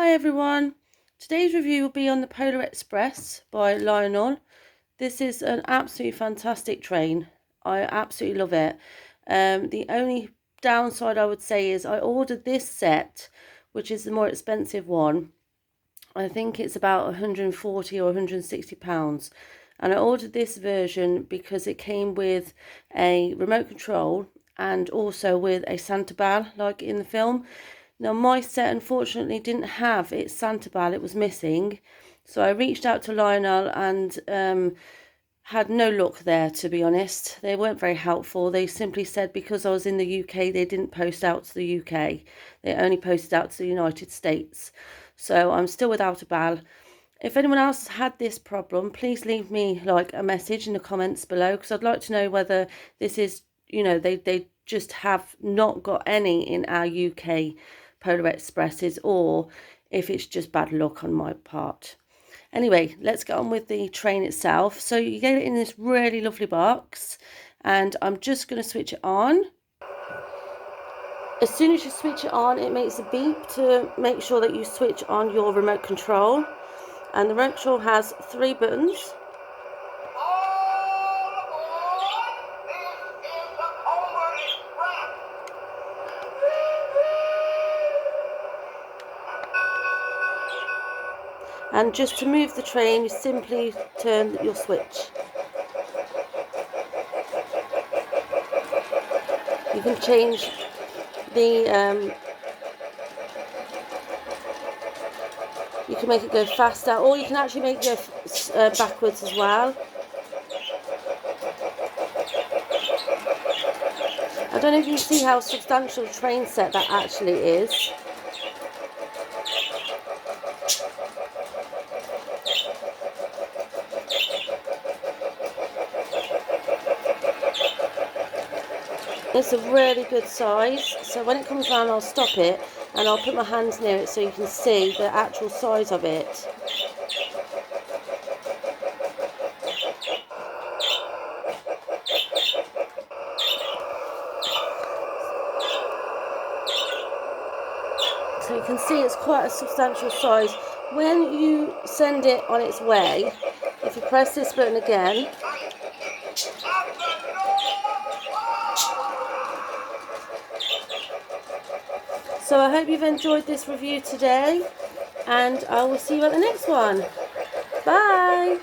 Hi everyone, today's review will be on the Polar Express by Lionel. This is an absolutely fantastic train. I absolutely love it. The only downside I would say is I ordered this set, which is the more expensive one. I think it's about 140 or 160 pounds. And I ordered this version because it came with a remote control and also with a Santa bell like in the film. Now my set unfortunately didn't have its Santa bell, it was missing. So I reached out to Lionel and had no luck there, to be honest. They weren't very helpful. They simply said because I was in the UK, they didn't post out to the UK. They only posted out to the United States. So I'm still without a bell. If anyone else has had this problem, please leave me like a message in the comments below, because I'd like to know whether this is, they just have not got any in our UK Polar Expresses, or if it's just bad luck on my part. Anyway, let's get on with the train itself. So you get it in this really lovely box, and I'm just going to switch it on. As soon as you switch it on, it makes a beep to make sure that you switch on your remote control. And the remote control has 3 buttons. And just to move the train, you simply turn your switch. You can change the, you can make it go faster, or you can actually make it go backwards as well. I don't know if you can see how substantial a train set that actually is. It's a really good size, so when it comes round I'll stop it and I'll put my hands near it so you can see the actual size of it. So you can see it's quite a substantial size. When you send it on its way, if you press this button again, so I hope you've enjoyed this review today, and I will see you at the next one. Bye!